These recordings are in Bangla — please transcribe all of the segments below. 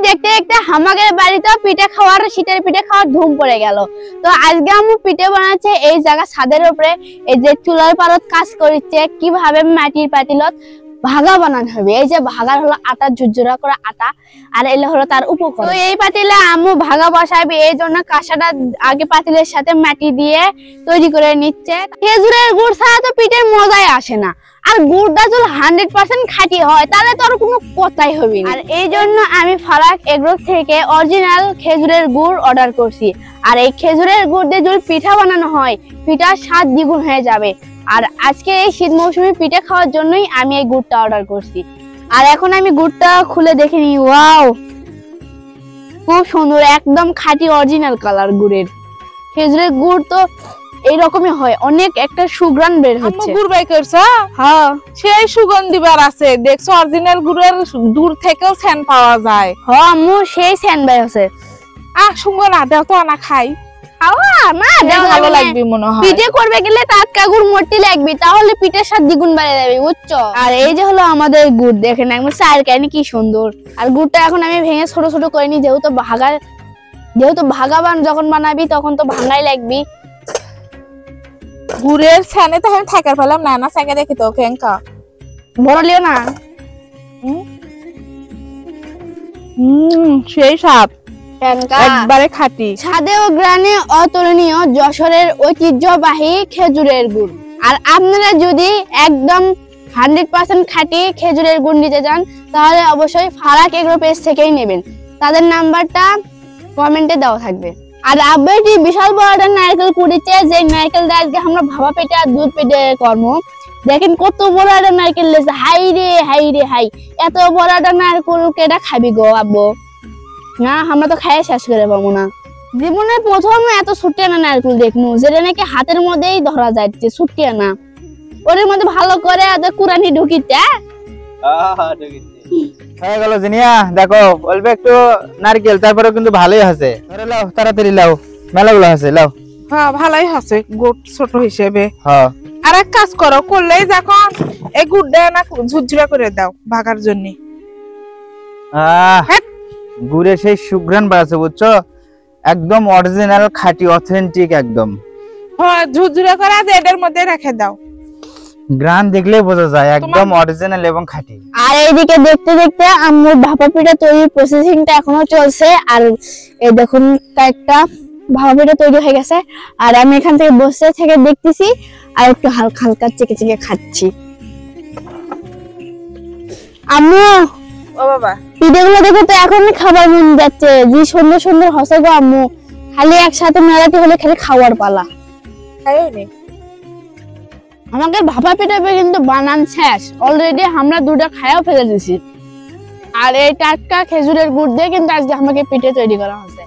দেখতে দেখতে আমাদের বাড়িতে পিঠে খাওয়ার শীতের পিঠে খাওয়ার ধুম পড়ে গেল। তো আজকে আম্মু পিঠে বানাচ্ছে এই জায়গা ছাদের উপরে, এই যে চুলার পারত কাজ করছে কিভাবে মাটির পাতিলত ভাগা বানানো হবে। এই যে ভাগার হলো আটা, ঝুরঝুরা করে আটা, আর এলে হলো তার উপকরণ। তো এই পাতিলে আম্মু ভাগা বসাবে, এই জন্য কাঁসাটা আগে পাতিলের সাথে মাটি দিয়ে তৈরি করে নিচ্ছে। খেজুরের গুড় ছাড়া তো পিঠের মজাই আসে না, আর গুড়টা যদি 100% খাঁটি হয় তাহলে তো আর কোনো কথাই হবে না। আর এই জন্য আমি ফারাক এগ্রো থেকে অরিজিনাল খেজুরের গুড় অর্ডার করছি। আর এই খেজুরের গুড় দিয়ে যদি পিঠা বানানো হয়, পিঠার স্বাদ দ্বিগুণ হয়ে যাবে। আর আজকে এই শীত মৌসুমে পিঠে খাওয়ার জন্যই আমি এই গুড়টা অর্ডার করছি। আর এখন আমি গুড়টা খুলে দেখে নিই। ওয়াও, খুব সুন্দর, একদম খাঁটি অরিজিনাল কালার গুড়ের। খেজুরের গুড় তো এইরকমই হয়, অনেক একটা সুঘ্রাণ বের হচ্ছে। গুড় বাই করছো? হ্যাঁ, সেই সুগন্ধি বার আছে। দেখছো অরিজিনাল গুড়ের দূর থেকেও সেন্ট পাওয়া যায়। হ্যাঁ আম্মু, সেই সেন্ট বের হচ্ছে। সুঙ্গ না দেও তো, না খাই। ভালো লাগবে মনে হয়। পিঠে করবে গেলে টাটকা গুড় মোটি লাগবে, তাহলে পিঠের স্বাদ দ্বিগুণ বেড়ে যাবে, বুঝছো? আর এই যে হলো আমাদের গুড়, দেখেন একদম চারকানি কি সুন্দর। আর গুড়টা এখন আমি ভেঙে ছোট ছোট করে নি, যেহেতু ভাগা যখন বানাবি তখন তো ভাঙাই লাগবি। গুড়ের ছানে তো আমি থাকার পেলাম না, না সাকে দেখি তো কেঙ্কা বড় লিও না। সেই স্বাদ, একবারে খাঁটি, স্বাদে ও গ্রানে অতুলনীয় যশোরের ঐতিহ্যবাহী খেজুরের গুড়। আর আপনারা যদি একদম 100% খাঁটি খেজুরের গুড় নিতে চান, তাহলে অবশ্যই ফারাক এগ্রো পেজ থেকেই নেবেন। তাদের নাম্বারটা কমেন্টে দেওয়া থাকবে। আর আব্বাইটি বিশাল বড় একটা নারকেল কুড়িতে, যে নারকেলটা আজকে আমরা ভাপা পেটে আর দুধ পেটে কর্ম। দেখেন কত বড় একটা নারকেল লেছে, হাই রে হাই, এত বড় একটা নারকেল কেটা খাবি গো আব্বু? না, আমরা তো খাই শেষ করে পাবো না। জীবনের প্রথম এত ছুটিয়ানা নারকেল দেখনু, যেটা নাকি হাতের মধ্যেই ধরা যাচ্ছে, ছুটিয়ানা। ওর মধ্যে ভালো করে কুরানি ঢুকিতে হয়ে গেল জিনিয়া। দেখো অল্প একটু নারকেল, তারপরে কিন্তু ভালোই আছে। ধরে লাও, তাড়াতাড়ি লাও, মেলাগুলো আছে, লাও। হ্যাঁ ভালোই আছে গুড় ছোট হিসেবে। হ্যাঁ, আর এক কাজ করো, করলেই যখন এই গুড়টা না ঝুরঝুরা করে দাও ভাগার জন্য। গুড়ে সেই সুঘ্রাণ বাড়াচ্ছে, বুঝছো? একদম অরিজিনাল খাঁটি অথেন্টিক একদম। হ্যাঁ, ঝুরঝুরা করে এটার মধ্যে রেখে দাও, গ্রান দেখলেই বোঝা যায় একদম অরিজিনাল এবং খাঁটি। আর এইদিকে দেখতে দেখতে আম্মুর ভাপা পিঠা তৈরির প্রসেসিংটা এখনো চলছে। আর এই দেখুন কয়েকটা ভাপা পিঠা তৈরি হয়ে গেছে, আর আমি এখান থেকে বসে থেকে দেখতেছি আর একটু হালকা হালকা চেকে চেকে খাচ্ছি। আম্মু, ও বাবা, পিঠেগুলো দেখো তো এখনই খাবার মন যাচ্ছে, যে সুন্দর সুন্দর হসে গো আম্মু। খালি একসাথে মেলাতে হলে খালি খাওয়ার পালা। আমাকে ভাপা পিঠা কিন্তু বানান শেষ অলরেডি, আমরা দুটা খায়াও ফেলে দিছি। আর এই টাটকা খেজুরের গুড় দিয়ে কিন্তু আজকে আমাকে পিঠে তৈরি করা হয়েছে।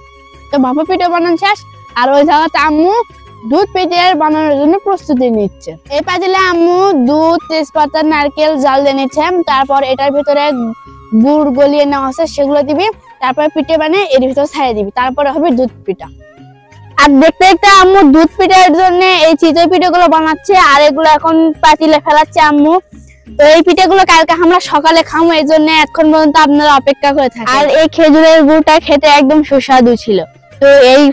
তো ভাপা পিঠা বানান শেষ, আর ওই জায়গাতে আম্মু দুধ পিঠে বানানোর জন্য প্রস্তুতি নিচ্ছে। এই পাতিলে আম্মু দুধ, তেজপাতা, নারকেল জাল দিয়ে নিচ্ছে। তারপর এটার ভিতরে গুড় গলিয়ে নেওয়া হচ্ছে, সেগুলো দিবি। তারপর পিঠে বানিয়ে এর ভিতরে ছাড়িয়ে দিবি, তারপরে হবে দুধ পিঠা। আর দেখতে দেখতে আম্মু দুধ পিঠার জন্য এই চিতই পিঠেগুলো বানাচ্ছে, আর এগুলো এখন পাতিলে ফেলাচ্ছে আম্মু। তো এই পিঠেগুলো কালকে আমরা সকালে খাবো, এই জন্য এখন পর্যন্ত আপনারা অপেক্ষা করে থাকেন। আর এই খেজুরের গুড়টা খেতে একদম সুস্বাদু ছিল। তো এই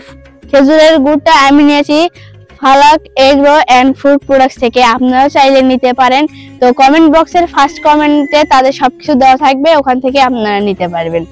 খেজুরের গুড়টা আমি নিয়েছি ফারাক এগ্রো এন্ড ফুড প্রোডাক্টস থেকে, আপনারা চাইলে নিতে পারেন। তো কমেন্ট বক্সের ফার্স্ট কমেন্টে তাদের সবকিছু দেওয়া থাকবে, ওখান থেকে আপনারা নিতে পারবেন।